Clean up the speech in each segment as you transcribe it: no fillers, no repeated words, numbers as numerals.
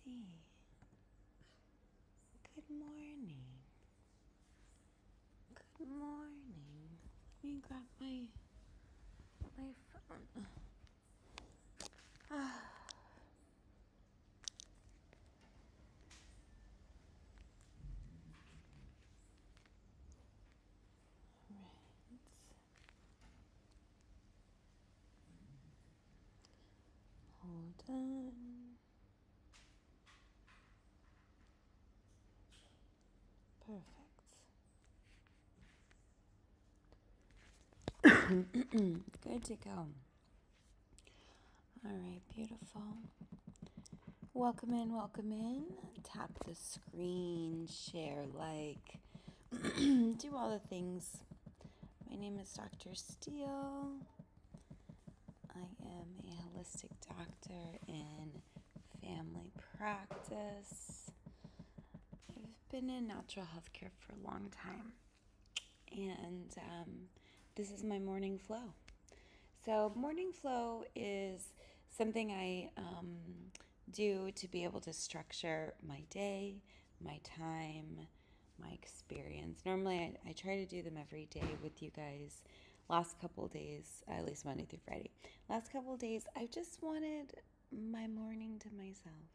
see. Good morning. Good morning. Let me grab my phone. Right. Hold on. Perfect. Good to go. All right, beautiful. Welcome in, welcome in. Tap the screen, share, like, do all the things. My name is Dr. Steele. I am a holistic doctor in family practice. I've been in natural healthcare for a long time, and this is my morning flow. So morning flow is something I do to be able to structure my day, my time, my experience. Normally I try to do them every day with you guys. Last couple of days, at least Monday through Friday. Last couple of days, I just wanted my morning to myself.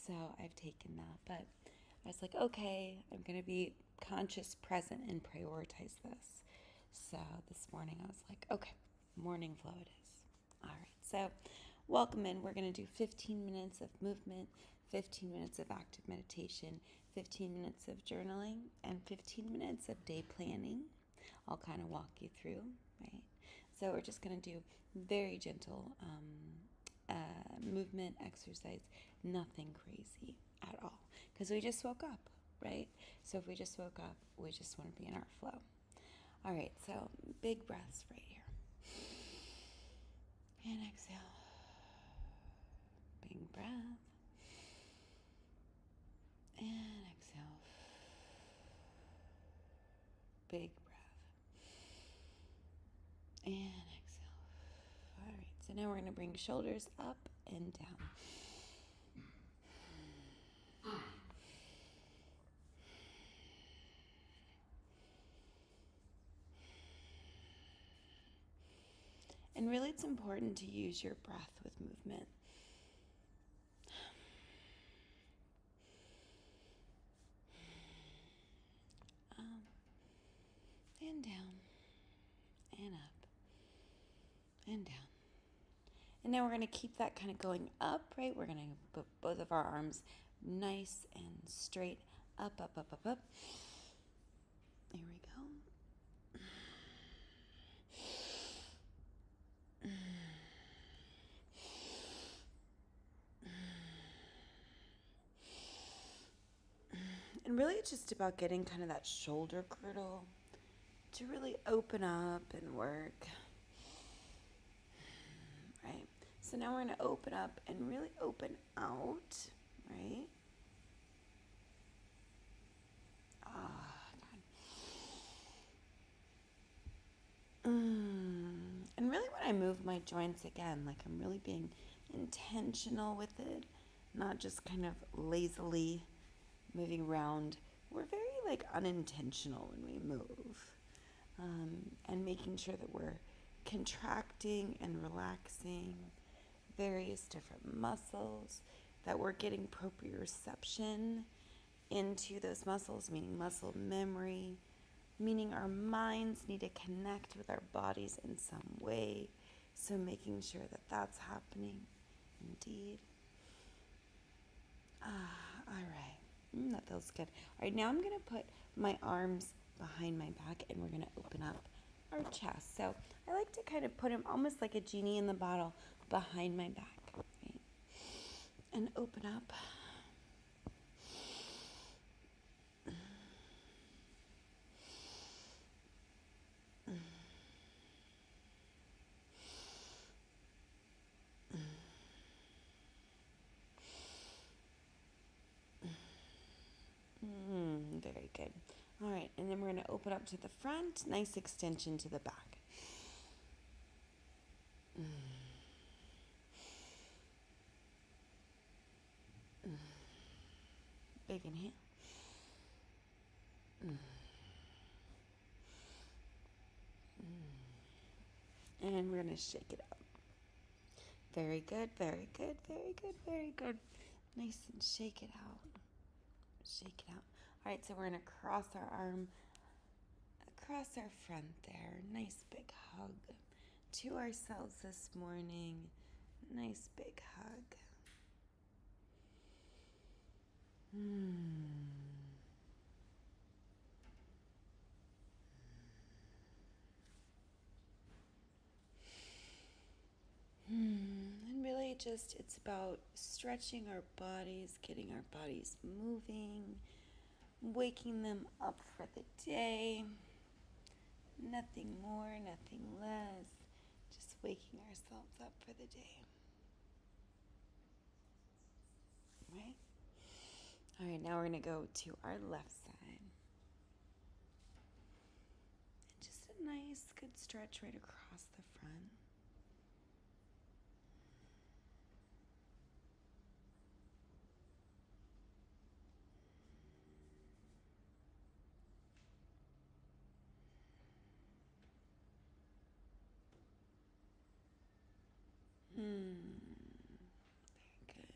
So I've taken that. But I was like, okay, I'm going to be conscious, present, and prioritize this. So this morning I was like, okay, morning flow it is. All right, so welcome in. We're going to do 15 minutes of movement, 15 minutes of active meditation, 15 minutes of journaling, and 15 minutes of day planning. I'll kind of walk you through, right? So we're just going to do very gentle movement, exercise, nothing crazy at all. Because we just woke up, right? So if we just woke up, we just want to be in our flow. All right, so big breaths right here. And exhale. Big breath. And exhale. Big breath. And exhale. All right, so now we're going to bring shoulders up and down. And really, it's important to use your breath with movement. And down, and up, and down. And now we're going to keep that kind of going up, right? We're going to put both of our arms nice and straight, up, up, up, up, up. There we go. And really, it's just about getting kind of that shoulder girdle to really open up and work. Right? So now we're going to open up and really open out, right? And really when I move my joints again, like I'm really being intentional with it, not just kind of lazily moving around. We're very like unintentional when we move, and making sure that we're contracting and relaxing various different muscles, that we're getting proprioception into those muscles, meaning muscle memory, meaning our minds need to connect with our bodies in some way. So making sure that that's happening indeed. All right. That feels good. All right, now I'm going to put my arms behind my back and we're going to open up our chest. So I like to kind of put them almost like a genie in the bottle behind my back, right? And open up. Very good. All right, and then we're going to open up to the front, nice extension to the back. Big inhale. And we're going to shake it up. Very good, very good, very good, very good. Nice and shake it out. Shake it out. All right, so we're going to cross our arm across our front there. Nice big hug to ourselves this morning. Nice big hug. And really just, it's about stretching our bodies, getting our bodies moving, waking them up for the day. Nothing more, nothing less. Just waking ourselves up for the day. Right? All right, now we're going to go to our left side. And just a nice, good stretch right across the front. Very good.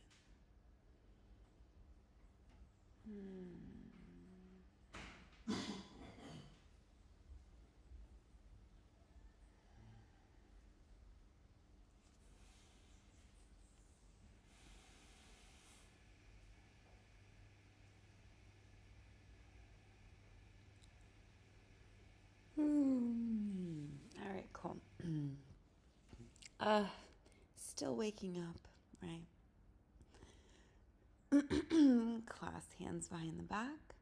All right, cool. Still waking up, right? Clasp hands behind the back.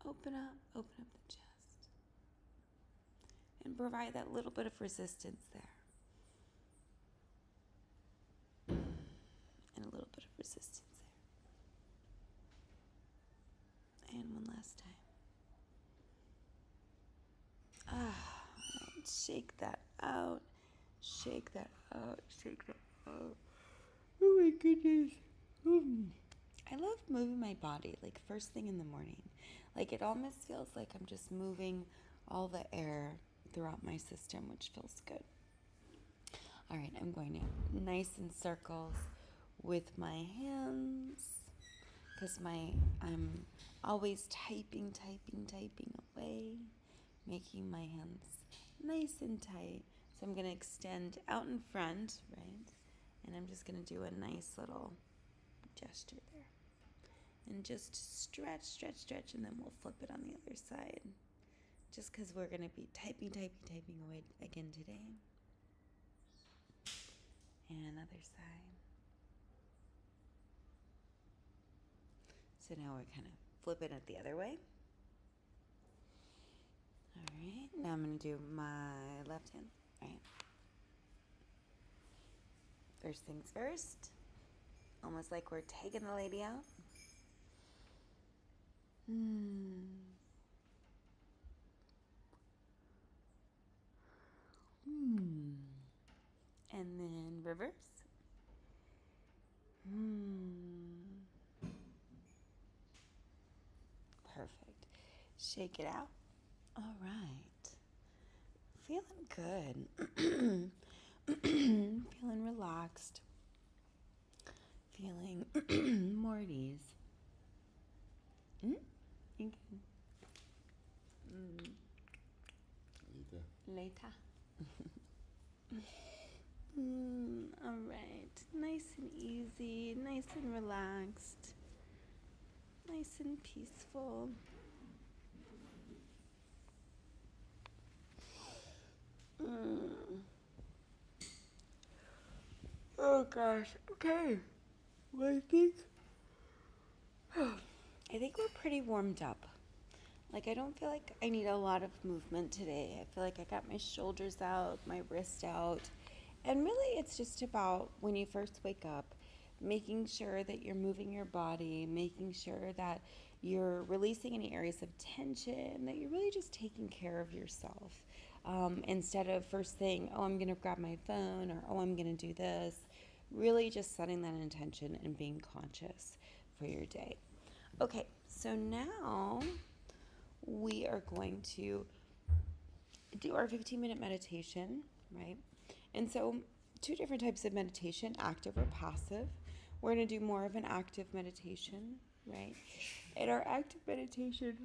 Open up the chest. And provide that little bit of resistance there. And a little bit of resistance there. And one last time. Shake that out. Shake that out. Shake that out. Oh my goodness. I love moving my body like first thing in the morning. Like it almost feels like I'm just moving all the air throughout my system, which feels good. All right, I'm going to nice in circles with my hands because I'm always typing away, making my hands nice and tight. So I'm going to extend out in front, right? And I'm just going to do a nice little gesture there. And just stretch, and then we'll flip it on the other side. Just because we're going to be typing away again today. And other side. So now we're kind of flipping it the other way. All right, now I'm going to do my left hand, right? First things first, almost like we're taking the lady out. And then reverse. Perfect. Shake it out. All right. Feeling good. Feeling relaxed. Feeling more at ease. Later. All right. Nice and easy. Nice and relaxed. Nice and peaceful. Oh gosh. Okay. Well, I think we're pretty warmed up. Like, I don't feel like I need a lot of movement today. I feel like I got my shoulders out, my wrist out. And really, it's just about when you first wake up, making sure that you're moving your body, making sure that you're releasing any areas of tension, that you're really just taking care of yourself. Instead of first thing, oh, I'm going to grab my phone, or oh, I'm going to do this. Really just setting that intention and being conscious for your day. Okay, so now we are going to do our 15-minute meditation, right? And so, two different types of meditation, active or passive. We're going to do more of an active meditation, right? And our active meditation,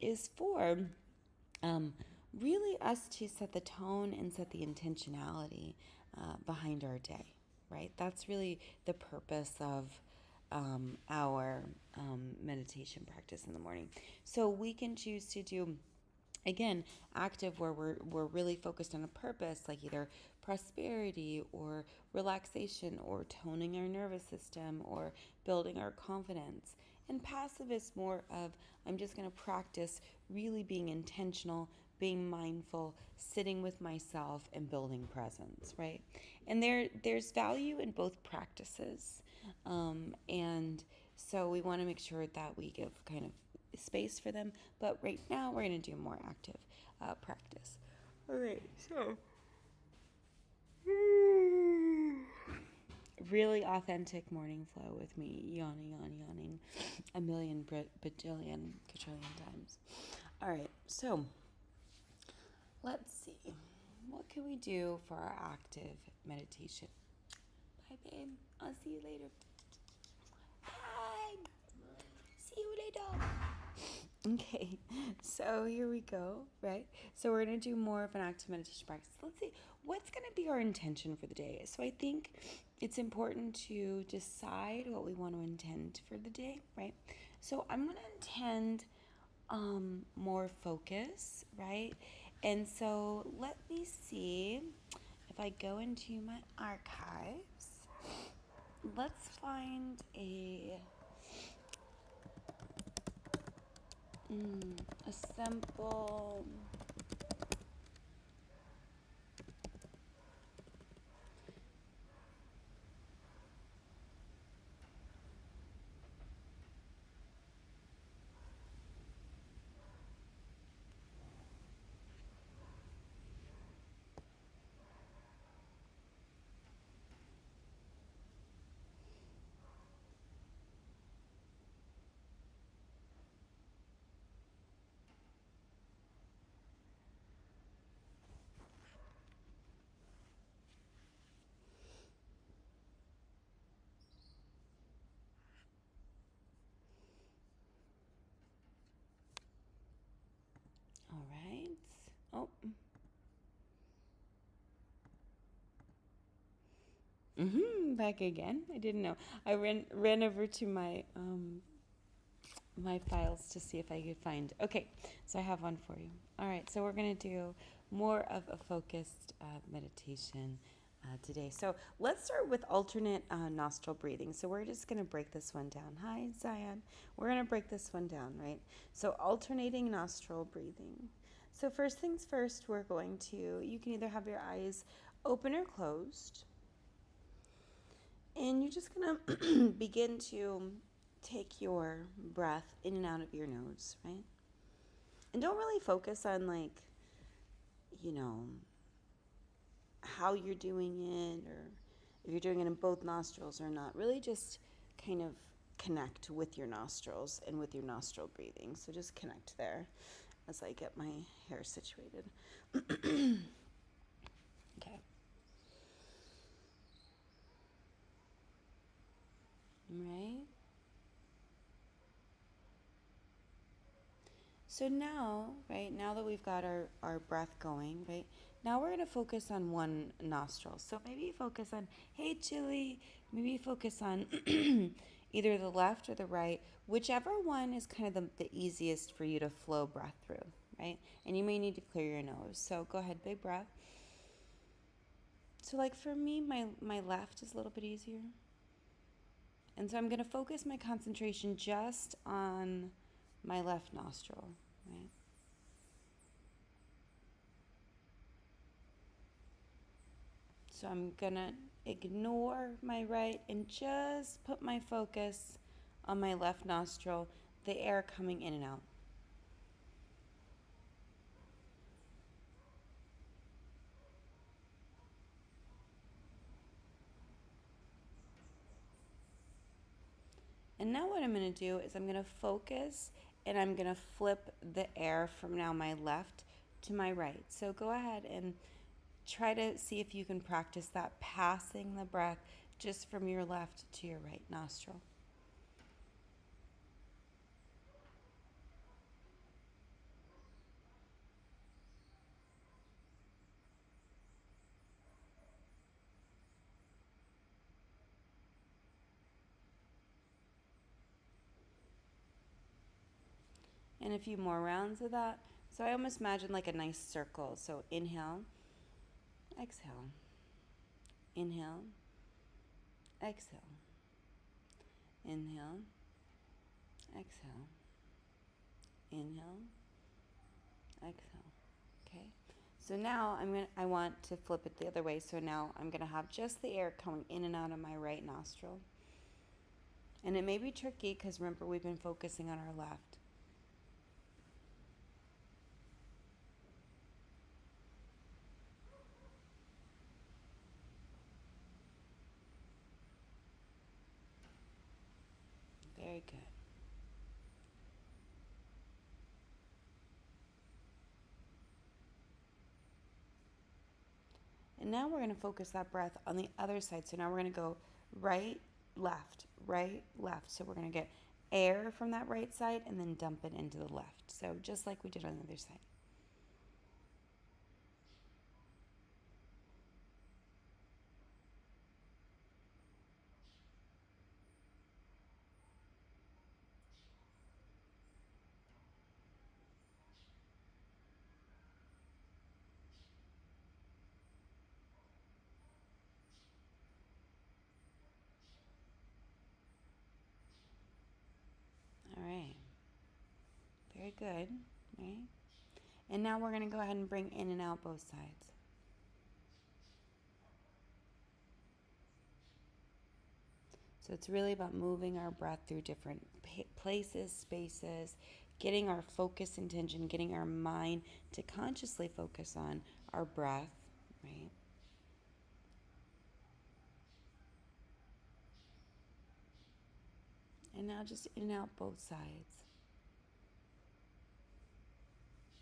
is for um, really us to set the tone and set the intentionality behind our day, right? That's really the purpose of our meditation practice in the morning. So we can choose to do, again, active, where we're really focused on a purpose, like either prosperity or relaxation or toning our nervous system or building our confidence. And passive is more of, I'm just going to practice really being intentional, being mindful, sitting with myself, and building presence, right? And there's value in both practices. And so we want to make sure that we give kind of space for them. But right now, we're going to do more active practice. All right, so really authentic morning flow with me yawning a million bajillion quadrillion times. All right, so let's see. What can we do for our active meditation? Bye, babe. I'll see you later. Bye. See you later. Okay, so here we go, right? So we're going to do more of an active meditation practice. Let's see, what's going to be our intention for the day? So I think it's important to decide what we want to intend for the day, right? So I'm going to intend more focus, right? And so let me see if I go into my archives. Let's find a simple. All right. Oh. Back again. I didn't know. I ran over to my files to see if I could find. Okay, so I have one for you. All right, so we're gonna do more of a focused meditation today. So let's start with alternate nostril breathing. So we're just gonna break this one down. Hi, Zion. We're gonna break this one down, right? So alternating nostril breathing. So first things first, we're going to. You can either have your eyes open or closed. And you're just going to begin to take your breath in and out of your nose, right? And don't really focus on, like, you know, how you're doing it or if you're doing it in both nostrils or not. Really just kind of connect with your nostrils and with your nostril breathing. So just connect there as I get my hair situated. Okay. Right? So now, right, now that we've got our breath going, right, now we're going to focus on one nostril. So maybe focus on, hey, Chili, maybe focus on either the left or the right, whichever one is kind of the easiest for you to flow breath through, right? And you may need to clear your nose. So go ahead, big breath. So like for me, my left is a little bit easier. And so I'm going to focus my concentration just on my left nostril, right? So I'm gonna ignore my right and just put my focus on my left nostril, the air coming in and out. And now what I'm going to do is I'm going to focus and I'm going to flip the air from now my left to my right. So go ahead and try to see if you can practice that, passing the breath just from your left to your right nostril. And a few more rounds of that. So I almost imagine like a nice circle. So inhale, exhale, inhale, exhale, inhale, exhale, inhale, exhale. Okay. So now I want to flip it the other way. So now I'm gonna have just the air coming in and out of my right nostril. And it may be tricky because remember we've been focusing on our left. Very good. And now we're going to focus that breath on the other side. So now we're going to go right, left, right, left. So we're going to get air from that right side and then dump it into the left. So just like we did on the other side. All right. Very good. Right. And now we're going to go ahead and bring in and out both sides. So it's really about moving our breath through different places, spaces, getting our focus intention, getting our mind to consciously focus on our breath, right? And now just in and out both sides.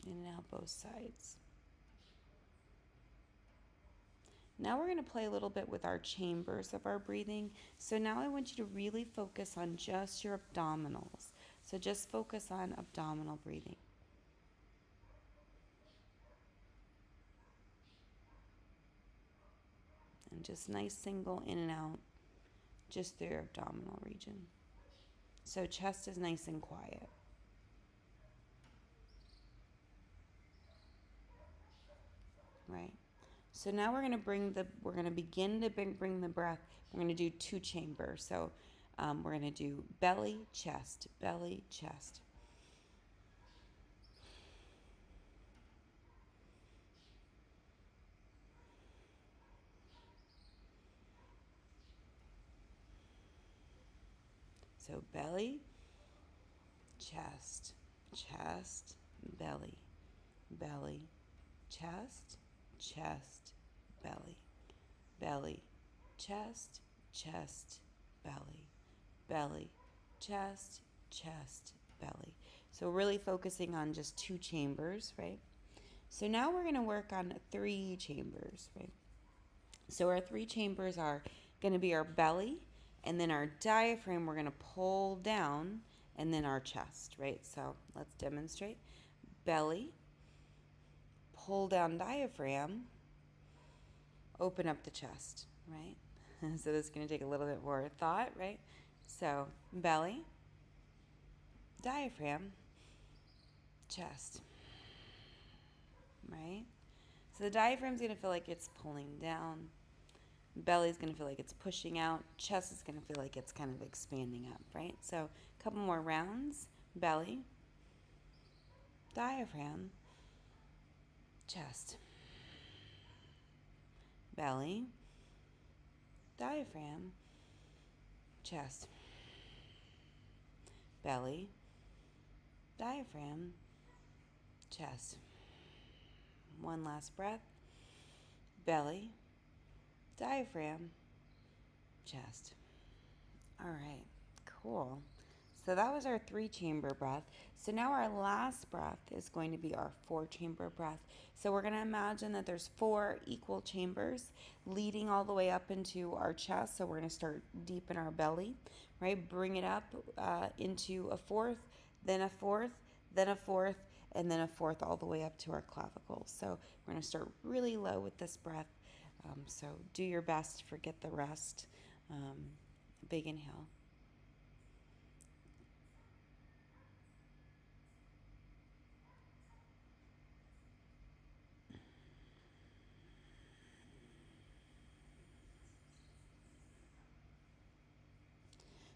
In and out both sides. Now we're going to play a little bit with our chambers of our breathing. So now I want you to really focus on just your abdominals. So just focus on abdominal breathing. And just nice single in and out, just through your abdominal region. So chest is nice and quiet. Right? So now we're going to begin to bring the breath. We're going to do 2 chambers. So we're going to do belly, chest, belly, chest. So belly, chest, chest, belly, belly, chest, chest, belly, belly, chest, chest, belly, belly, chest, chest, belly. So really focusing on just 2 chambers, right? So now we're going to work on 3 chambers, right? So our 3 chambers are going to be our belly, and then our diaphragm we're going to pull down, and then our chest, right? So let's demonstrate. Belly, pull down diaphragm, open up the chest, right? So this is going to take a little bit more thought, right? So belly, diaphragm, chest, right? So the diaphragm's going to feel like it's pulling down. Belly's going to feel like it's pushing out. Chest is going to feel like it's kind of expanding up, right? So a couple more rounds. Belly, diaphragm, chest. Belly, diaphragm, chest. Belly, diaphragm, chest. One last breath. Belly, diaphragm, chest. All right, Cool. So that was our 3-chamber breath. So now our last breath is going to be our 4-chamber breath. So we're going to imagine that there's 4 equal chambers leading all the way up into our chest. So we're going to start deep in our belly, right? Bring it up into a fourth, then a fourth, then a fourth, and then a fourth all the way up to our clavicles. So we're going to start really low with this breath. So do your best, forget the rest. Big inhale.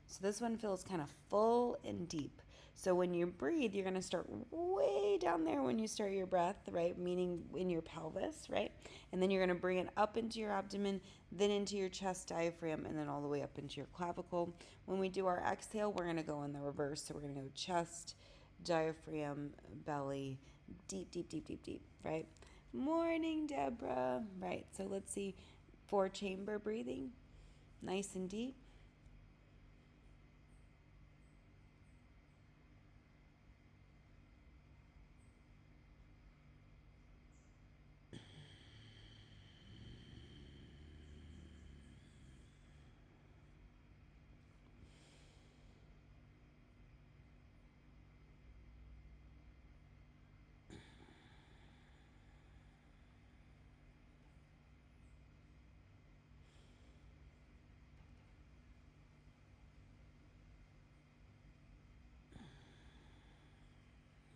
So this one feels kind of full and deep. So when you breathe, you're going to start way down there when you start your breath, right? Meaning in your pelvis, right? And then you're going to bring it up into your abdomen, then into your chest diaphragm, and then all the way up into your clavicle. When we do our exhale, we're going to go in the reverse. So we're going to go chest, diaphragm, belly, deep, deep, deep, deep, deep, right? Morning, Deborah. Right. So let's see. 4-chamber breathing, nice and deep.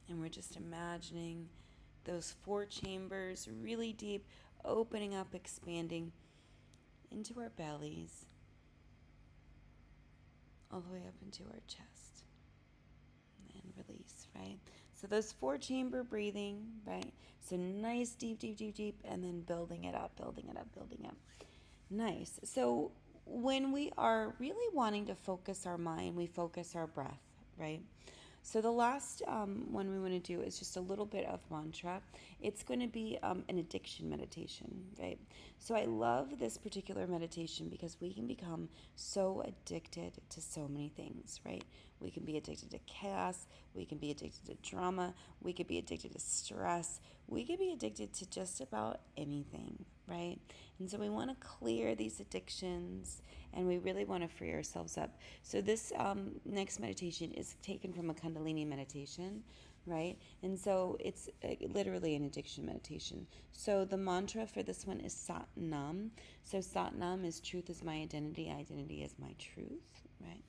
And we're just imagining those 4 chambers really deep, opening up, expanding into our bellies, all the way up into our chest, and release, right? So those 4-chamber breathing, right? So nice, deep, deep, deep, deep, and then building it up, building it up, building up. Nice. So when we are really wanting to focus our mind, we focus our breath, right? So the last one we want to do is just a little bit of mantra. It's going to be an addiction meditation, right? So I love this particular meditation because we can become so addicted to so many things, right? We can be addicted to chaos. We can be addicted to drama. We could be addicted to stress. We could be addicted to just about anything, right? And so we want to clear these addictions and we really want to free ourselves up. So this next meditation is taken from a Kundalini meditation, right? And so it's literally an addiction meditation. So the mantra for this one is Sat Nam. So Sat Nam is truth is my identity is my truth, right?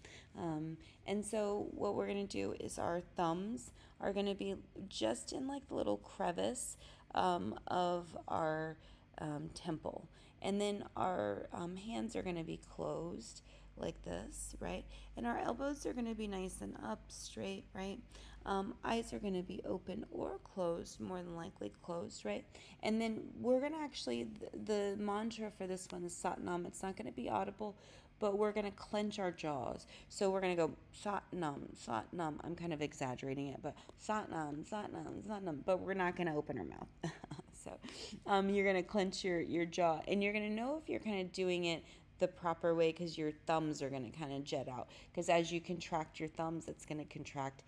And so what we're going to do is our thumbs are going to be just in like the little crevice of our temple. And then our hands are going to be closed like this, right? And our elbows are going to be nice and up, straight, right? Eyes are going to be open or closed, more than likely closed, right? And then we're going to actually, the mantra for this one is Satnam. It's not going to be audible, but we're going to clench our jaws. So we're going to go Satnam, Satnam. I'm kind of exaggerating it, but Satnam, Satnam, Satnam. But we're not going to open our mouth. So you're going to clench your jaw, and you're going to know if you're kind of doing it the proper way because your thumbs are going to kind of jet out. Because as you contract your thumbs, it's going to contract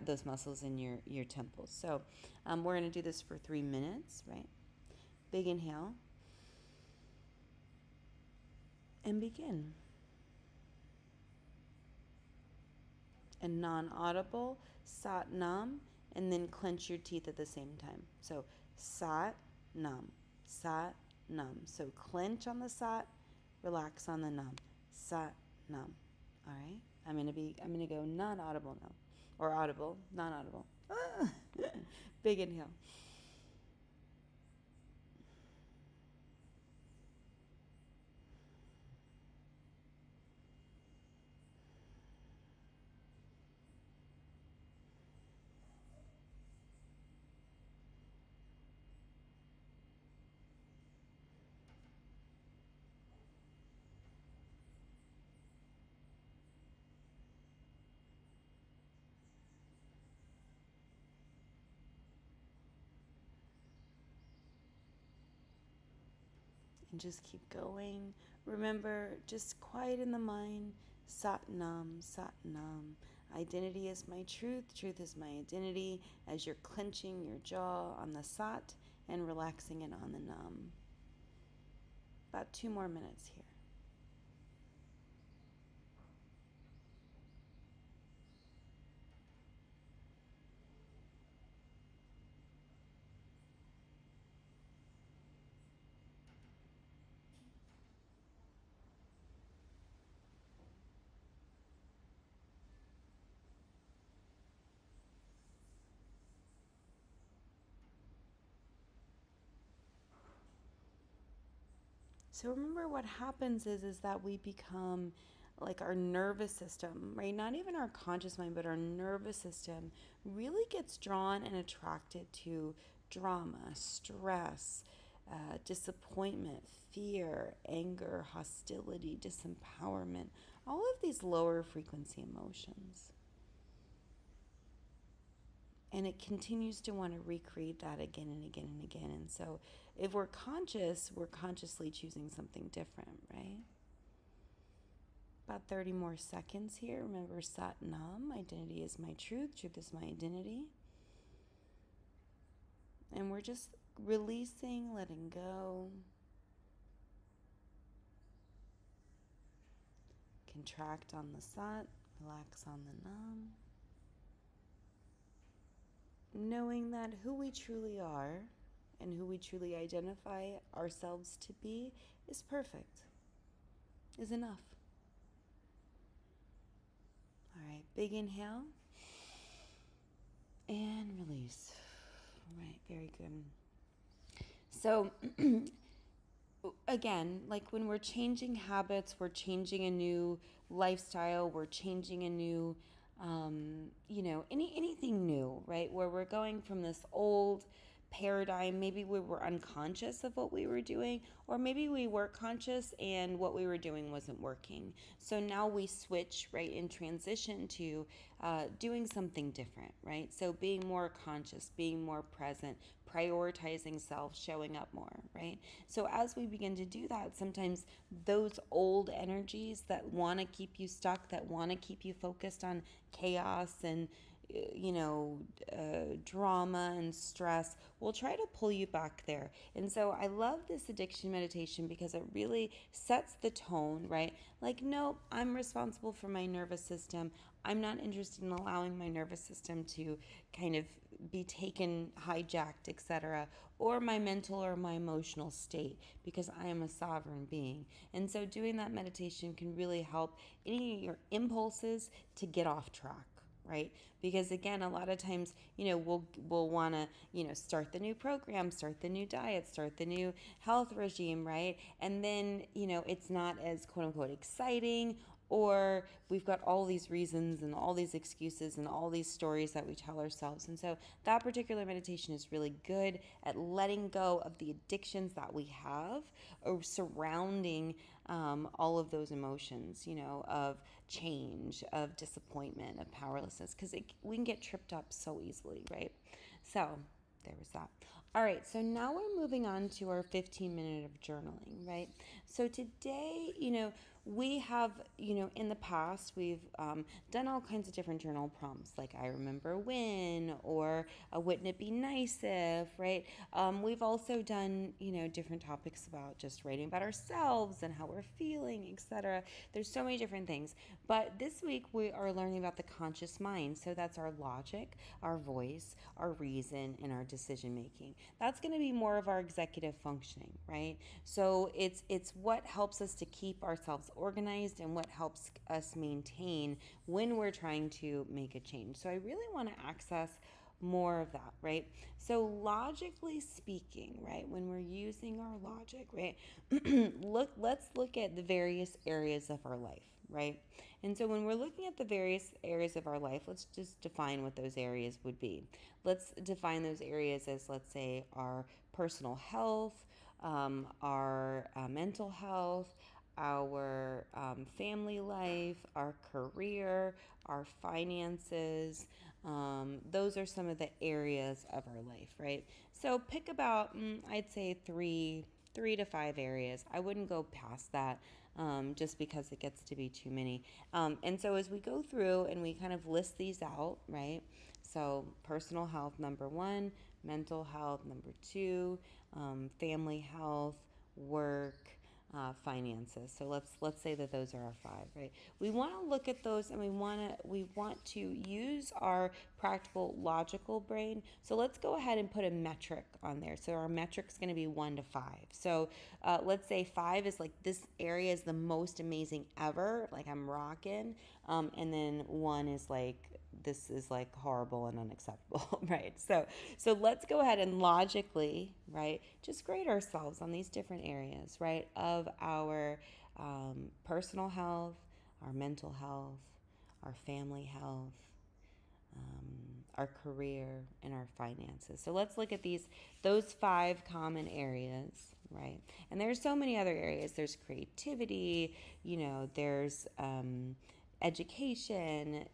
those muscles in your temples. So we're going to do this for 3 minutes, right? Big inhale. And begin. And non-audible, Sat Nam, and then clench your teeth at the same time. So Sat Nam, Sat Nam. So clench on the Sat, relax on the Nam. Sat Nam. All right. I'm gonna go non-audible now, or audible, non-audible. Big inhale. And just keep going. Remember, just quiet in the mind, Satnam, Satnam. Identity is my truth, truth is my identity, as you're clenching your jaw on the Sat and relaxing it on the Nam. About 2 more minutes here. So remember what happens is that we become like our nervous system, right? Not even our conscious mind, but our nervous system really gets drawn and attracted to drama, stress, disappointment, fear, anger, hostility, disempowerment, all of these lower frequency emotions. And it continues to want to recreate that again and again and again. And so if we're conscious, we're consciously choosing something different, right? About 30 more seconds here. Remember, Sat Nam, identity is my truth, truth is my identity. And we're just releasing, letting go. Contract on the Sat, relax on the Nam. Knowing that who we truly are and who we truly identify ourselves to be is perfect, is enough. All right, big inhale and release. All right, very good. So, again, like when we're changing habits, we're changing a new lifestyle, we're changing a new, anything new, right? Where we're going from this old paradigm, maybe we were unconscious of what we were doing, or maybe we were conscious and what we were doing wasn't working. So now we switch, right, in transition to doing something different, right? So being more conscious, being more present, prioritizing self, showing up more, right? So as we begin to do that, sometimes those old energies that want to keep you stuck, that want to keep you focused on chaos and drama and stress will try to pull you back there. And so I love this addiction meditation because it really sets the tone, right? Like, nope, I'm responsible for my nervous system. I'm not interested in allowing my nervous system to kind of be taken, hijacked, etc., or my mental or my emotional state, because I am a sovereign being. And so doing that meditation can really help any of your impulses to get off track, right? Because again, a lot of times, we'll want to, start the new program, start the new diet, start the new health regime, right? And then, it's not as quote unquote exciting, or we've got all these reasons and all these excuses and all these stories that we tell ourselves. And so that particular meditation is really good at letting go of the addictions that we have or surrounding all of those emotions, of change, of disappointment, of powerlessness, because we can get tripped up so easily, right? So there was that. All right, so now we're moving on to our 15-minute of journaling, right? So today, we have, in the past, we've done all kinds of different journal prompts, like I remember when, or wouldn't it be nice if, right? We've also done, different topics about just writing about ourselves and how we're feeling, etc. There's so many different things. But this week we are learning about the conscious mind. So that's our logic, our voice, our reason, and our decision making. That's going to be more of our executive functioning, right? So it's what helps us to keep ourselves organized and what helps us maintain when we're trying to make a change. So I really want to access more of that, right? So logically speaking, right, when we're using our logic, right, let's look at the various areas of our life, right? And so when we're looking at the various areas of our life, let's just define what those areas would be. Let's define those areas as, let's say, our personal health, our mental health, our family life, our career, our finances. Those are some of the areas of our life, right? So pick about, I'd say three to five areas. I wouldn't go past that. just because it gets to be too many. And so as we go through and we kind of list these out, right? So personal health, number one, mental health, number two, family health, work, finances. So let's say that those are our five, right? We want to look at those, and we want to use our practical, logical brain. So let's go ahead and put a metric on there. So our metric's going to be 1 to 5. So let's say 5 is like, this area is the most amazing ever, like I'm rocking, and then 1 is like, this is like horrible and unacceptable, right? So let's go ahead and logically, right, just grade ourselves on these different areas, right, of our personal health, our mental health, our family health, our career, and our finances. So let's look at those 5 common areas, right? And there's so many other areas. There's creativity, there's education,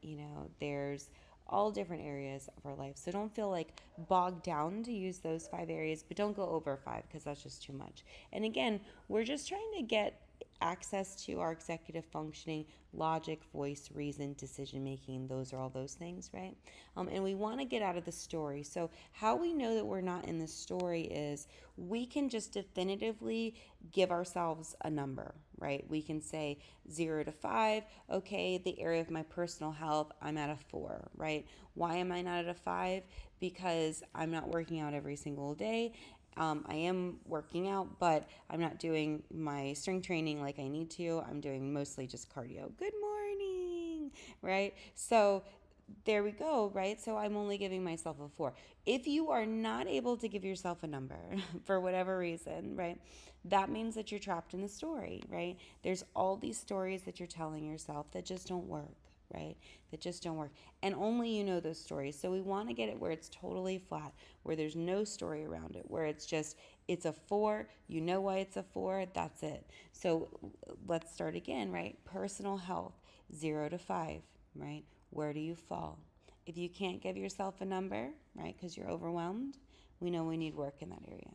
there's all different areas of our life. So don't feel like bogged down to use those 5 areas, but don't go over 5 because that's just too much. And again, we're just trying to get access to our executive functioning, logic, voice, reason, decision making. Those are all those things, right? And we want to get out of the story. So how we know that we're not in the story is we can just definitively give ourselves a number, right? We can say 0 to 5. Okay, the area of my personal health, I'm at a 4, right? Why am I not at a 5? Because I'm not working out every single day. I am working out, but I'm not doing my strength training like I need to. I'm doing mostly just cardio. Good morning, right? So there we go, right? So I'm only giving myself a 4. If you are not able to give yourself a number for whatever reason, right, that means that you're trapped in the story, right? There's all these stories that you're telling yourself that just don't work, right? That just don't work. And only you know those stories. So we want to get it where it's totally flat, where there's no story around it, where it's a 4. You know why it's a 4. That's it. So let's start again, right? Personal health, 0 to 5, right? Where do you fall? If you can't give yourself a number, right, because you're overwhelmed, we know we need work in that area,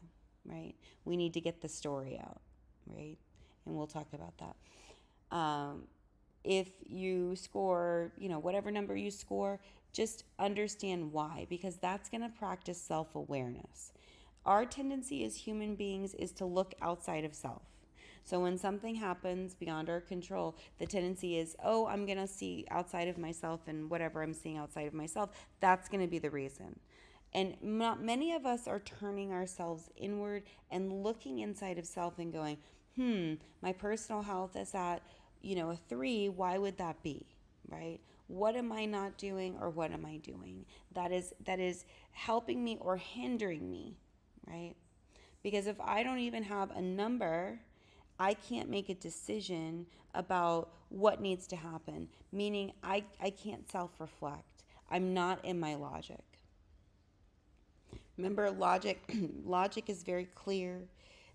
right? We need to get the story out, right? And we'll talk about that. If you score, whatever number you score, just understand why, because that's going to practice self-awareness. Our tendency as human beings is to look outside of self. So when something happens beyond our control, the tendency is, oh, I'm going to see outside of myself, and whatever I'm seeing outside of myself, that's going to be the reason. And not many of us are turning ourselves inward and looking inside of self and going, my personal health is at, a 3. Why would that be, right? What am I not doing, or what am I doing that is helping me or hindering me, right? Because if I don't even have a number, I can't make a decision about what needs to happen, meaning I can't self-reflect. I'm not in my logic. Remember, logic is very clear.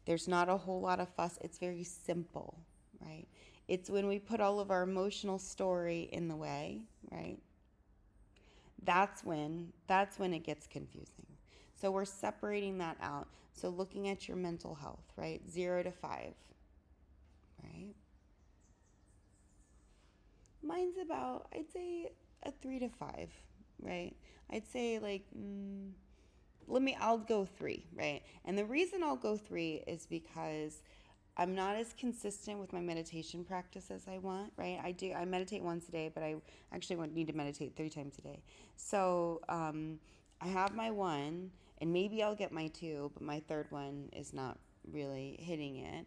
There's not a whole lot of fuss. It's very simple, right? It's when we put all of our emotional story in the way, right? That's when it gets confusing. So we're separating that out. So looking at your mental health, right? 0 to 5, right? Mine's about, I'd say, a 3 to 5, right? I'd say like, I'll go 3, right? And the reason I'll go 3 is because I'm not as consistent with my meditation practice as I want, right? I meditate once a day, but I actually need to meditate 3 times a day. So I have my 1, and maybe I'll get my 2, but my 3rd one is not really hitting it.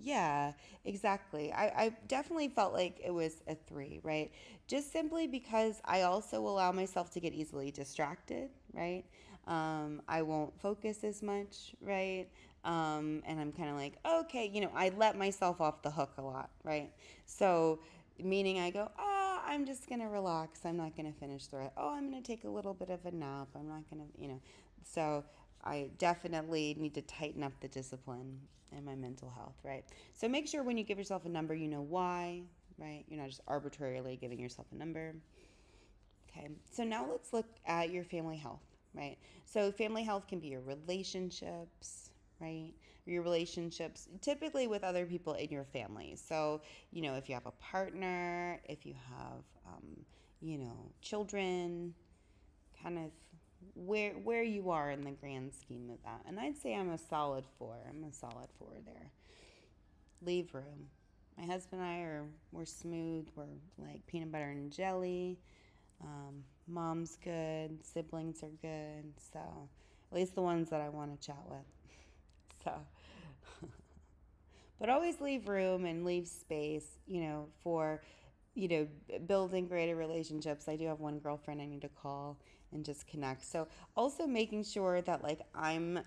Yeah, exactly. I definitely felt like it was a 3, right? Just simply because I also allow myself to get easily distracted, right? I won't focus as much, right? And I'm kind of like, okay, I let myself off the hook a lot, right? So, meaning I go, I'm just going to relax. I'm not going to finish the rest. Oh, I'm going to take a little bit of a nap. I'm not going to, So I definitely need to tighten up the discipline in my mental health, right? So make sure when you give yourself a number, you know why, right? You're not just arbitrarily giving yourself a number. Okay, so now let's look at your family health, right? So family health can be your relationships, right? Your relationships, typically with other people in your family. So, if you have a partner, if you have, children, kind of where you are in the grand scheme of that. And I'd say I'm a solid 4. I'm a solid 4 there. Leave room. My husband and we're smooth. We're like peanut butter and jelly. Mom's good. Siblings are good. So, at least the ones that I want to chat with. So, but always leave room and leave space, for, building greater relationships. I do have one girlfriend I need to call and just connect. So also making sure that like I'm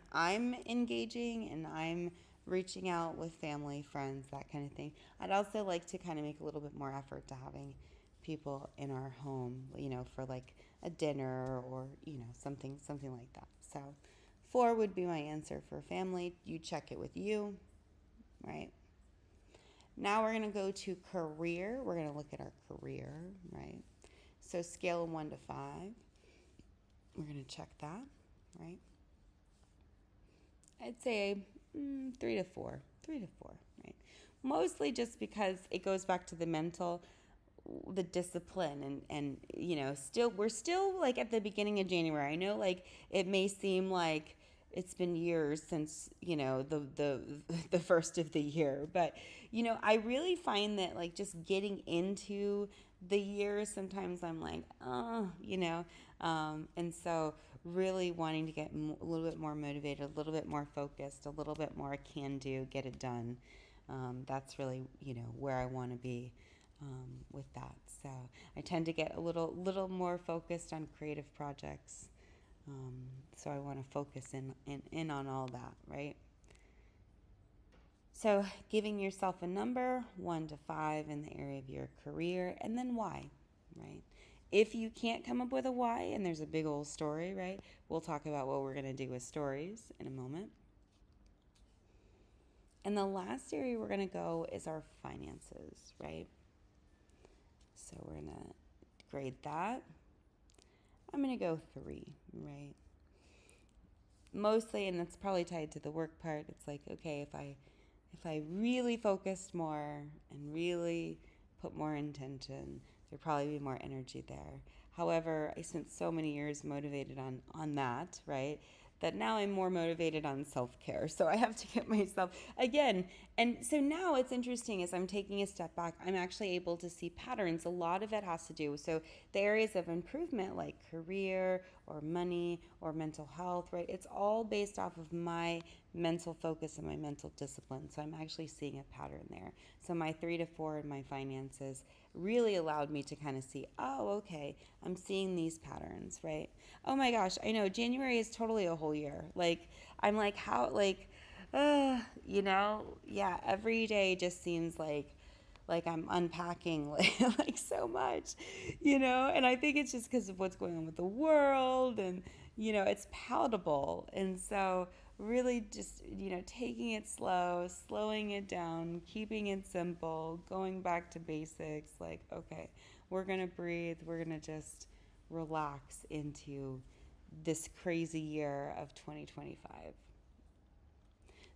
engaging and I'm reaching out with family, friends, that kind of thing. I'd also like to kind of make a little bit more effort to having people in our home, for like a dinner or, something like that. So 4 would be my answer for family. You check it with you, right? Now we're going to go to career. We're going to look at our career, right? So scale of 1 to 5. We're going to check that, right? I'd say 3 to 4. 3 to 4, right? Mostly just because it goes back to the mental, the discipline, and we're still like at the beginning of January. I know like it may seem like it's been years since the first of the year, but I really find that like just getting into the year, sometimes I'm like and so really wanting to get a little bit more motivated, a little bit more focused, a little bit more can do, get it done. That's really where I want to be with that. So I tend to get a little more focused on creative projects. So I want to focus in on all that, right? So giving yourself a number, 1 to 5 in the area of your career, and then why, right? If you can't come up with a why, and there's a big old story, right? We'll talk about what we're going to do with stories in a moment. And the last area we're going to go is our finances, right? So we're going to grade that. I'm going to go 3, right? Mostly, and it's probably tied to the work part, it's like, okay, if I really focused more and really put more intention, there'd probably be more energy there. However, I spent so many years motivated on that, right? That now I'm more motivated on self-care. So I have to get myself again. And so now it's interesting as I'm taking a step back, I'm actually able to see patterns. A lot of it has to do. So the areas of improvement like career or money or mental health, right? It's all based off of my mental focus and my mental discipline. So I'm actually seeing a pattern there. So my 3 to 4 in my finances really allowed me to kind of see, oh, okay, I'm seeing these patterns, right? Oh my gosh, I know January is totally a whole year. Like, I'm like, how, like, yeah, every day just seems like I'm unpacking like so much, and I think it's just because of what's going on with the world and, it's palatable. And so really just, taking it slow, slowing it down, keeping it simple, going back to basics, like, okay, we're going to breathe, we're going to just relax into this crazy year of 2025.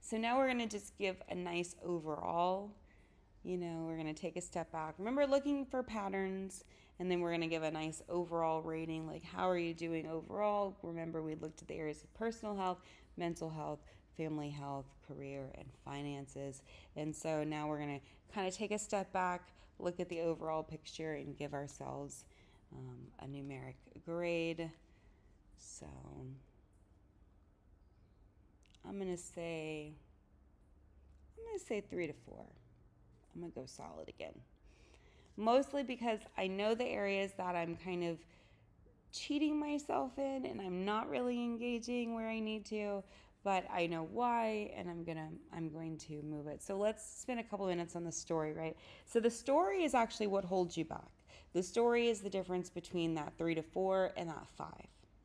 So now we're going to just give a nice overall, we're going to take a step back. Remember looking for patterns, and then we're going to give a nice overall rating, like how are you doing overall? Remember we looked at the areas of personal health, mental health, family health, career, and finances. And so now we're going to kind of take a step back, look at the overall picture, and give ourselves a numeric grade. So I'm gonna say 3 to 4. I'm gonna go solid again. Mostly because I know the areas that I'm kind of cheating myself in and I'm not really engaging where I need to, but I know why, and I'm going to move it. So let's spend a couple minutes on the story, right? So the story is actually what holds you back. The story is the difference between that 3 to 4 and that 5,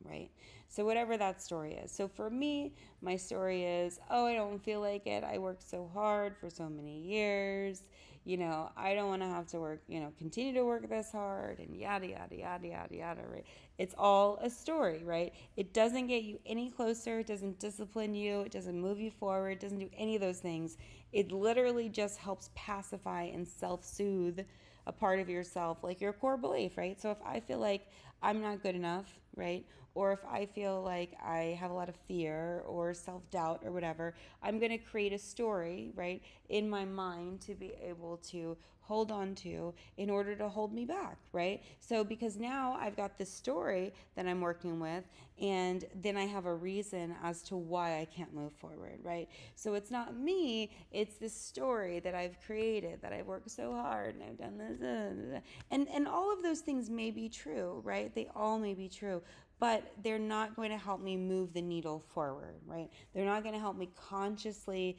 right? So whatever that story is. So for me, my story is, oh, I don't feel like it. I worked so hard for so many years. I don't want to have to work, continue to work this hard and yada, yada, yada, yada, yada, right? It's all a story, right? It doesn't get you any closer. It doesn't discipline you. It doesn't move you forward. It doesn't do any of those things. It literally just helps pacify and self soothe a part of yourself, like your core belief, right? So if I feel like I'm not good enough, right? Or if I feel like I have a lot of fear or self doubt or whatever, I'm going to create a story, right, in my mind to be able to hold on to in order to hold me back, right? So because now I've got this story that I'm working with, and then I have a reason as to why I can't move forward, right? So it's not me, it's this story that I've created, that I've worked so hard and I've done this. And all of those things may be true, right? They all may be true, but they're not going to help me move the needle forward, right? They're not going to help me consciously,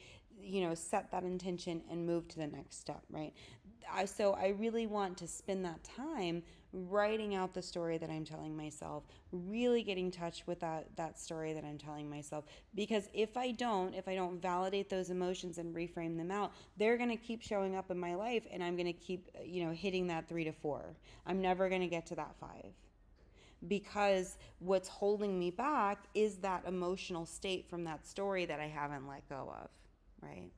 set that intention and move to the next step, right? So I really want to spend that time writing out the story that I'm telling myself, really getting in touch with that story that I'm telling myself. Because if I don't validate those emotions and reframe them out, they're going to keep showing up in my life, and I'm going to keep, hitting that 3 to 4. I'm never going to get to that 5, because what's holding me back is that emotional state from that story that I haven't let go of, right?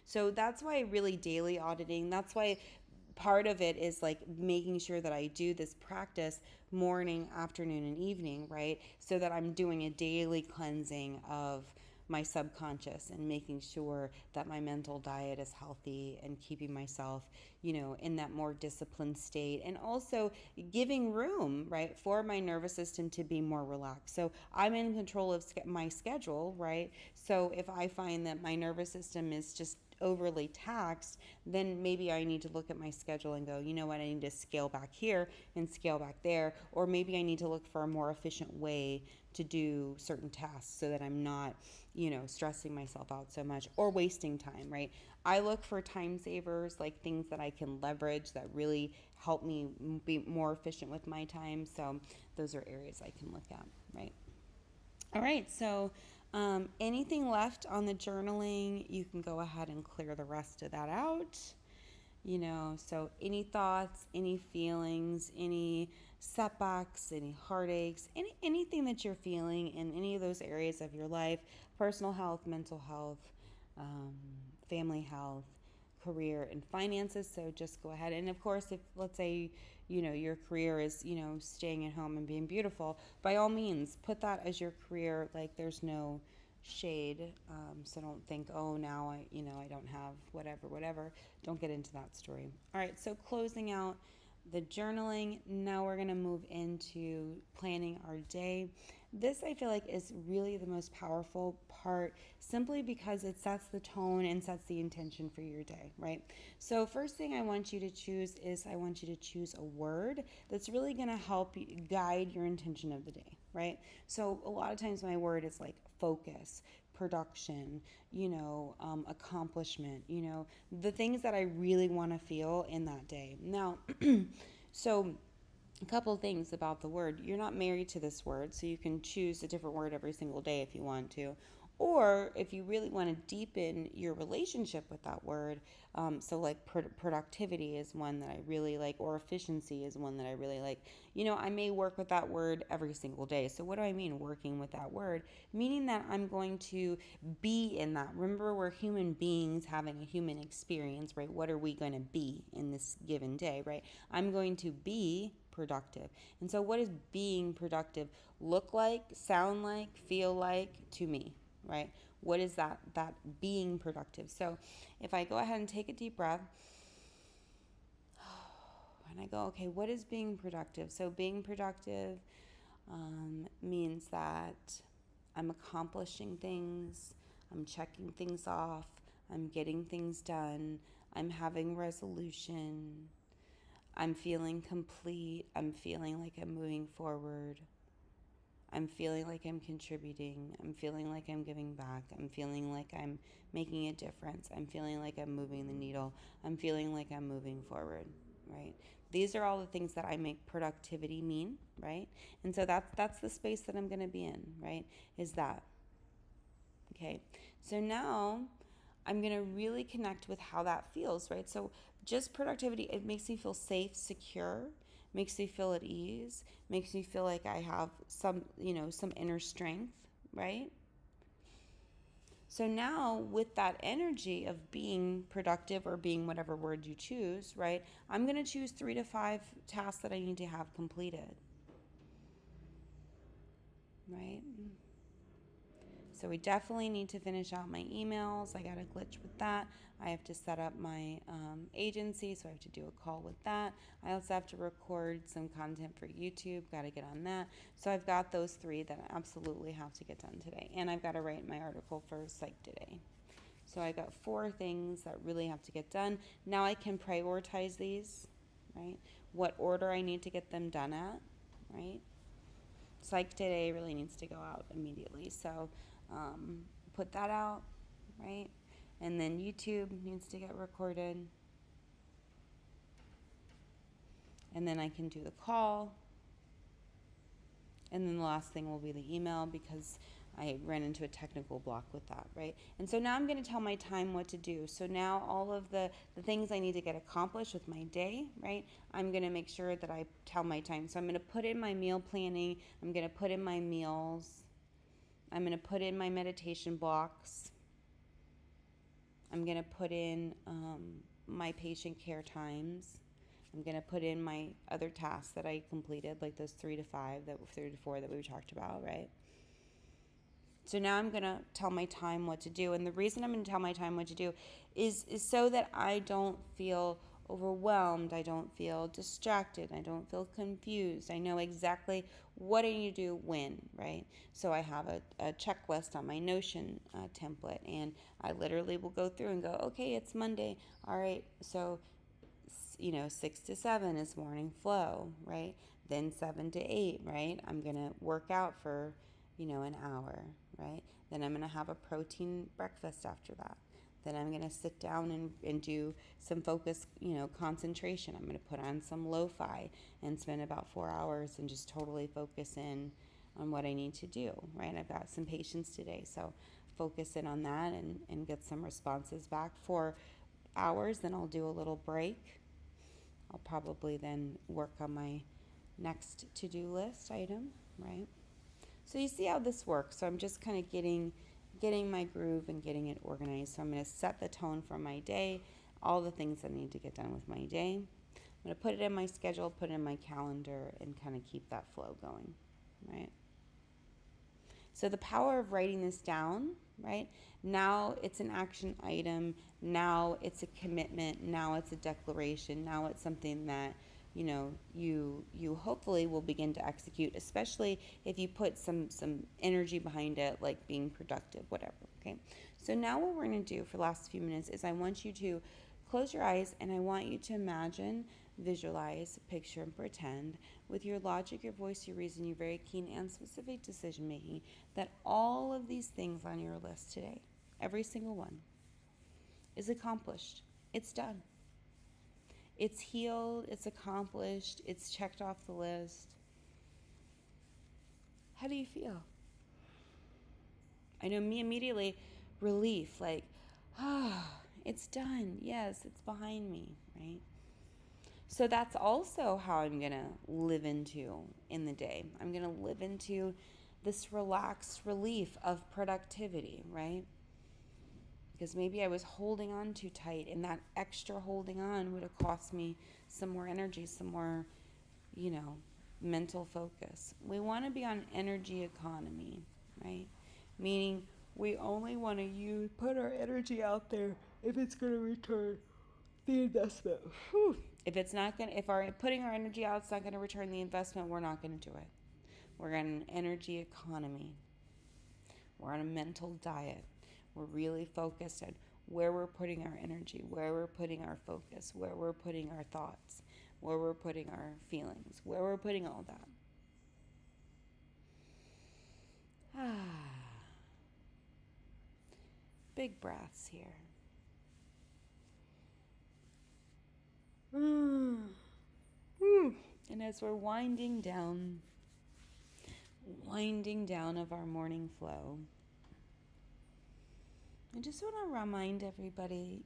So that's why really daily auditing, that's why part of it is like making sure that I do this practice morning, afternoon, and evening, right? So that I'm doing a daily cleansing of my subconscious and making sure that my mental diet is healthy and keeping myself, in that more disciplined state, and also giving room, right, for my nervous system to be more relaxed. So I'm in control of my schedule, right? So if I find that my nervous system is just overly taxed, then maybe I need to look at my schedule and go, you know what, I need to scale back here and scale back there. Or maybe I need to look for a more efficient way to do certain tasks so that I'm not, stressing myself out so much or wasting time, right? I look for time savers, like things that I can leverage that really help me be more efficient with my time. So those are areas I can look at, right? All right, so anything left on the journaling, you can go ahead and clear the rest of that out. So any thoughts, any feelings, any setbacks, any heartaches, anything that you're feeling in any of those areas of your life, personal health, mental health, um, family health, career, and finances. So just go ahead. And of course, if let's say, your career is, staying at home and being beautiful, by all means, put that as your career. Like there's no shade. So don't think, oh, now I don't have whatever. Don't get into that story. All right. So closing out the journaling, now we're going to move into planning our day. This I feel like is really the most powerful part, simply because it sets the tone and sets the intention for your day, right? So first thing I want you to choose is I want you to choose a word that's really going to help you guide your intention of the day, right? So a lot of times my word is like focus, production, accomplishment, the things that I really want to feel in that day. Now, so a couple things about the word. You're not married to this word, so you can choose a different word every single day if you want to. Or if you really want to deepen your relationship with that word, so like productivity is one that I really like, or efficiency is one that I really like. I may work with that word every single day. So what do I mean working with that word? Meaning that I'm going to be in that. Remember, we're human beings having a human experience, right? What are we going to be in this given day, right? I'm going to be productive. And so what does being productive look like, sound like, feel like to me, right? What is that being productive? So if I go ahead and take a deep breath and I go, okay, what is being productive? So being productive means that I'm accomplishing things, I'm checking things off, I'm getting things done, I'm having resolution, I'm feeling complete, I'm feeling like I'm moving forward, I'm feeling like I'm contributing, I'm feeling like I'm giving back, I'm feeling like I'm making a difference, I'm feeling like I'm moving the needle, I'm feeling like I'm moving forward, right? These are all the things that I make productivity mean, right? And so that's the space that I'm going to be in, right? Is that. Okay. So now I'm going to really connect with how that feels, right? So just productivity, it makes me feel safe, secure, makes me feel at ease, makes me feel like I have some, some inner strength, right? So now, with that energy of being productive or being whatever word you choose, right? I'm going to choose 3 to 5 tasks that I need to have completed, right? So we definitely need to finish out my emails. I got a glitch with that. I have to set up my agency, so I have to do a call with that. I also have to record some content for YouTube. Got to get on that. So I've got those 3 that I absolutely have to get done today. And I've got to write my article for Psych Today. So I got 4 things that really have to get done. Now I can prioritize these, right? What order I need to get them done at, right? Psych Today really needs to go out immediately. So put that out, right? And then YouTube needs to get recorded. And then I can do the call. And then the last thing will be the email, because I ran into a technical block with that, right? And so now I'm going to tell my time what to do. So now all of the things I need to get accomplished with my day, right? I'm going to make sure that I tell my time. So I'm going to put in my meal planning. I'm going to put in my meals. I'm going to put in my meditation blocks. I'm going to put in my patient care times. I'm going to put in my other tasks that I completed, like those 3 to 5, 3 to 4 that we talked about, right? So now I'm going to tell my time what to do. And the reason I'm going to tell my time what to do is so that I don't feel overwhelmed. I don't feel distracted. I don't feel confused. I know exactly what I need to do when, right? So I have a checklist on my Notion template, and I literally will go through and go, okay, it's Monday. All right, so 6 to 7 is morning flow, right? Then 7 to 8, right? I'm going to work out for, an hour, right? Then I'm going to have a protein breakfast after that. Then I'm going to sit down and do some focus, concentration. I'm going to put on some lo-fi and spend about 4 hours and just totally focus in on what I need to do, right? I've got some patients today, so focus in on that and get some responses back. 4 hours, then I'll do a little break. I'll probably then work on my next to-do list item, right? So you see how this works. So I'm just kind of getting my groove and getting it organized. So I'm going to set the tone for my day, all the things that need to get done with my day. I'm going to put it in my schedule, put it in my calendar, and kind of keep that flow going, right? So the power of writing this down, right? Now it's an action item. Now it's a commitment. Now it's a declaration. Now it's something that, you hopefully will begin to execute, especially if you put some energy behind it, like being productive, whatever, okay? So now what we're going to do for the last few minutes is I want you to close your eyes, and I want you to imagine, visualize, picture, and pretend with your logic, your voice, your reason, your very keen and specific decision making, that all of these things on your list today, every single one, is accomplished. It's done. It's healed. It's accomplished. It's checked off the list. How do you feel? I know me immediately, relief, like, it's done. Yes, it's behind me, right? So that's also how I'm going to live into in the day. I'm going to live into this relaxed relief of productivity, right? Because maybe I was holding on too tight, and that extra holding on would have cost me some more energy, some more, mental focus. We want to be on energy economy, right? Meaning we only want to put our energy out there if it's going to return the investment. Whew. If our putting our energy out is not going to return the investment, we're not going to do it. We're on an energy economy. We're on a mental diet. We're really focused on where we're putting our energy, where we're putting our focus, where we're putting our thoughts, where we're putting our feelings, where we're putting all that. Big breaths here. And as we're winding down of our morning flow, I just want to remind everybody,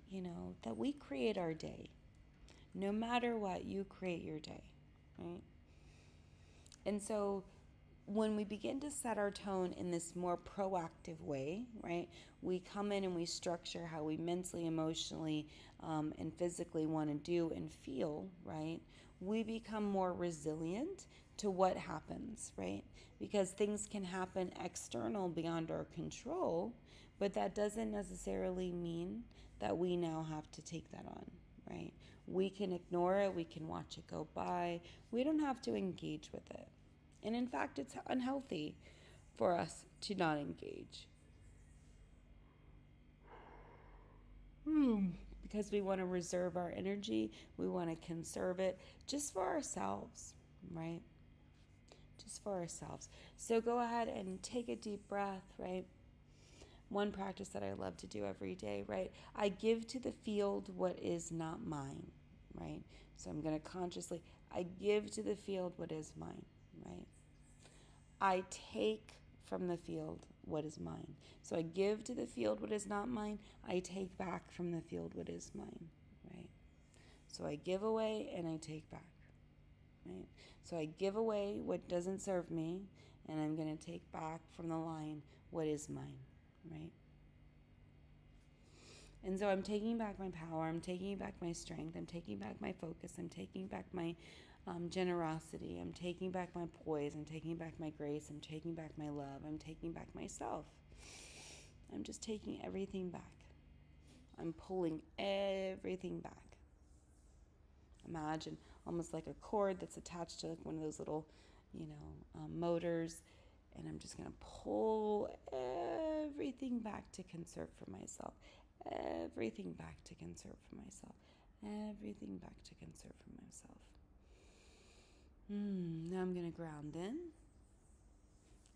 that we create our day. No matter what, you create your day, right? And so when we begin to set our tone in this more proactive way, right, we come in and we structure how we mentally, emotionally, and physically want to do and feel, right, we become more resilient to what happens, right? Because things can happen external beyond our control, but that doesn't necessarily mean that we now have to take that on, right? We can ignore it, we can watch it go by, we don't have to engage with it. And in fact, it's unhealthy for us to not engage. Because we want to reserve our energy, we want to conserve it just for ourselves, right? Just for ourselves. So go ahead and take a deep breath, right? One practice that I love to do every day, right? I give to the field what is not mine, right? So I'm going to consciously, I give to the field what is mine, right? I take from the field what is mine. So I give to the field what is not mine. I take back from the field what is mine, right? So I give away and I take back, right? So I give away what doesn't serve me, and I'm going to take back from the line what is mine, right? And so I'm taking back my power, I'm taking back my strength, I'm taking back my focus, I'm taking back my generosity, I'm taking back my poise, I'm taking back my grace, I'm taking back my love, I'm taking back myself. I'm just taking everything back. I'm pulling everything back. Imagine almost like a cord that's attached to like one of those little, motors. And I'm just going to pull everything back to conserve for myself. Everything back to conserve for myself. Everything back to conserve for myself. Now I'm going to ground in.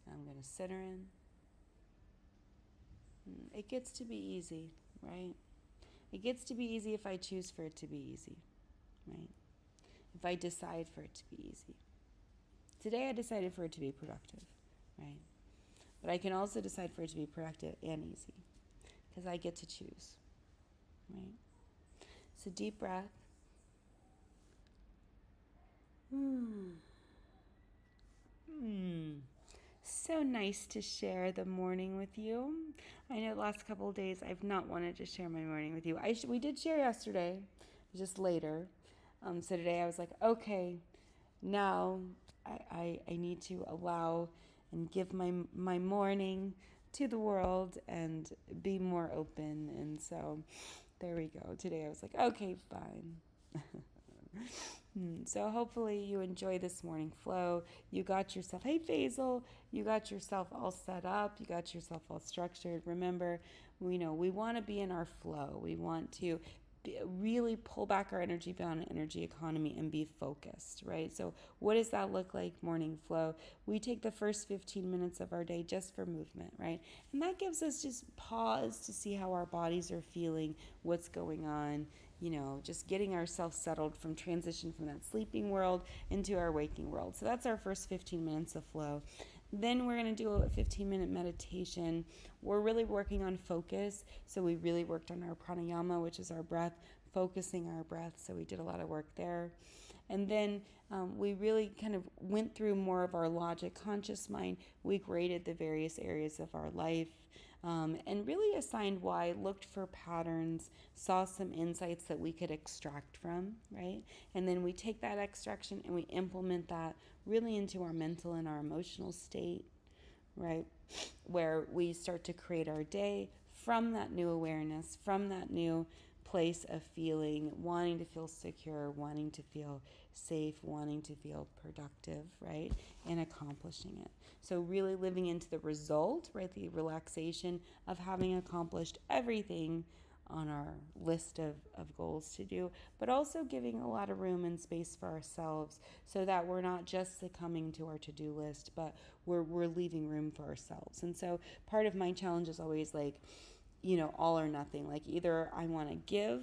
I'm going to center in. It gets to be easy, right? It gets to be easy if I choose for it to be easy, right? If I decide for it to be easy. Today I decided for it to be productive, right? But I can also decide for it to be productive and easy because I get to choose, right? So deep breath. So nice to share the morning with you. I know the last couple of days I've not wanted to share my morning with you. We did share yesterday, just later. So today I was like, okay, now I need to allow and give my morning to the world and be more open. And so there we go. Today I was like, okay, fine. So hopefully you enjoy this morning flow. You got yourself, hey Faisal, you got yourself all set up. You got yourself all structured. Remember, we want to be in our flow. We want to really pull back our energy bound energy economy and be focused, right? So what does that look like? Morning flow. We take the first 15 minutes of our day just for movement, right? And that gives us just pause to see how our bodies are feeling, what's going on, just getting ourselves settled from transition from that sleeping world into our waking world. So that's our first 15 minutes of flow. Then we're going to do a 15-minute meditation. We're really working on focus. So we really worked on our pranayama, which is our breath, focusing our breath. So we did a lot of work there. And then we really kind of went through more of our logic conscious mind. We graded the various areas of our life. And really assigned why, looked for patterns, saw some insights that we could extract from, right? And then we take that extraction and we implement that really into our mental and our emotional state, right? Where we start to create our day from that new awareness, from that new place of feeling, wanting to feel secure, wanting to feel safe, wanting to feel productive, right? And accomplishing it. So really living into the result, right? The relaxation of having accomplished everything on our list of goals to do, but also giving a lot of room and space for ourselves so that we're not just succumbing to our to-do list, but we're leaving room for ourselves. And so part of my challenge is always like, all or nothing. Like either I want to give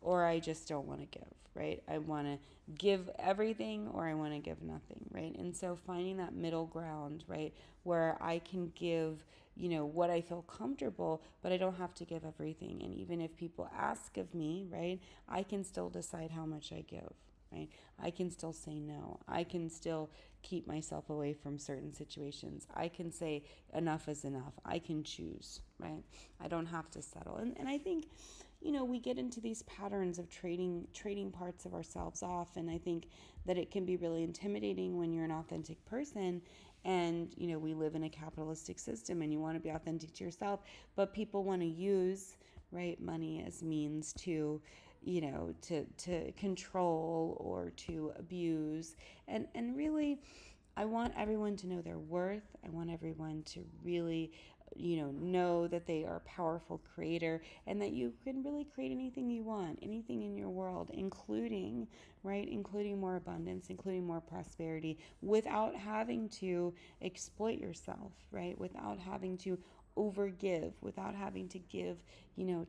or I just don't want to give, right? I want to give everything or I want to give nothing, right? And so finding that middle ground, right, where I can give, what I feel comfortable, but I don't have to give everything. And even if people ask of me, right, I can still decide how much I give. Right? I can still say no. I can still keep myself away from certain situations. I can say enough is enough. I can choose, right? I don't have to settle. And I think, we get into these patterns of trading parts of ourselves off, and I think that it can be really intimidating when you're an authentic person, and we live in a capitalistic system and you want to be authentic to yourself, but people want to use, right, money as means to to control or to abuse. And really, I want everyone to know their worth. I want everyone to really know that they are a powerful creator, and that you can really create anything you want, anything in your world, including more abundance, including more prosperity, without having to exploit yourself, right? Without having to overgive, without having to give,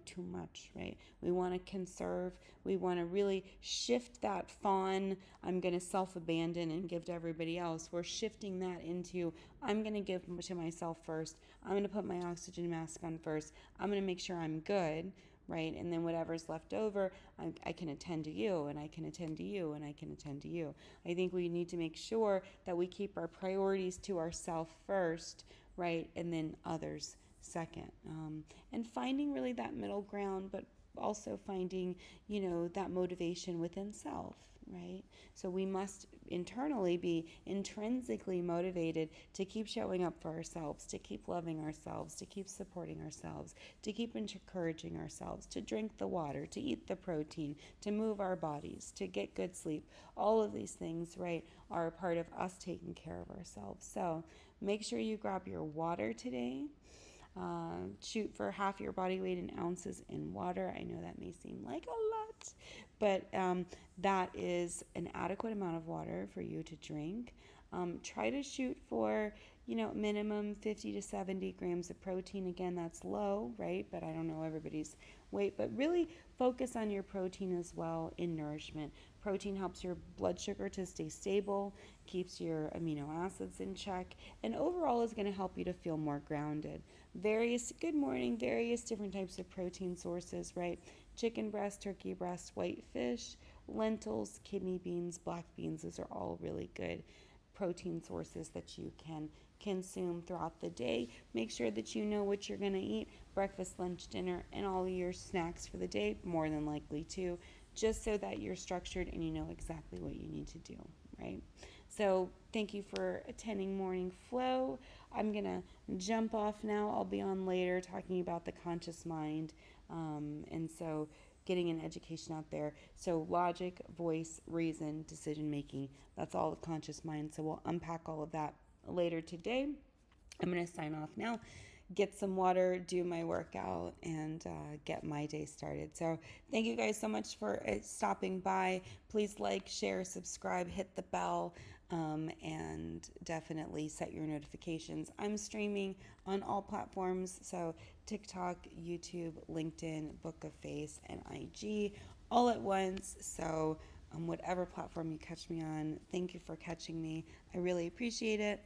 too much, right? We want to conserve. We want to really shift that fawn, I'm going to self abandon and give to everybody else. We're shifting that into, I'm going to give to myself first. I'm going to put my oxygen mask on first. I'm going to make sure I'm good, right? And then whatever's left over, I can attend to you, and I can attend to you, and I can attend to you. I think we need to make sure that we keep our priorities to ourselves first, right? And then others second. And finding really that middle ground, but also finding, that motivation within self, right? So we must internally be intrinsically motivated to keep showing up for ourselves, to keep loving ourselves, to keep supporting ourselves, to keep encouraging ourselves, to drink the water, to eat the protein, to move our bodies, to get good sleep. All of these things, right, are a part of us taking care of ourselves. So make sure you grab your water today. Shoot for half your body weight in ounces in water. I know that may seem like a lot, but that is an adequate amount of water for you to drink. Try to shoot for, minimum 50 to 70 grams of protein. Again, that's low, right? But I don't know everybody's weight, but really focus on your protein as well in nourishment. Protein helps your blood sugar to stay stable, keeps your amino acids in check, and overall is going to help you to feel more grounded. Various different types of protein sources, right? Chicken breast, turkey breast, white fish, lentils, kidney beans, black beans. Those are all really good protein sources that you can consume throughout the day. Make sure that you know what you're going to eat, breakfast, lunch, dinner, and all your snacks for the day, more than likely too, just so that you're structured and you know exactly what you need to do, right? So thank you for attending Morning Flow. I'm going to jump off now. I'll be on later talking about the conscious mind. And so getting an education out there. So logic, voice, reason, decision making, that's all the conscious mind. So we'll unpack all of that later today. I'm going to sign off now, get some water, do my workout, and get my day started. So thank you guys so much for stopping by. Please like, share, subscribe, hit the bell, and definitely set your notifications. I'm streaming on all platforms, so TikTok, YouTube, LinkedIn, Book of Face, and IG all at once. So whatever platform you catch me on, thank you for catching me. I really appreciate it.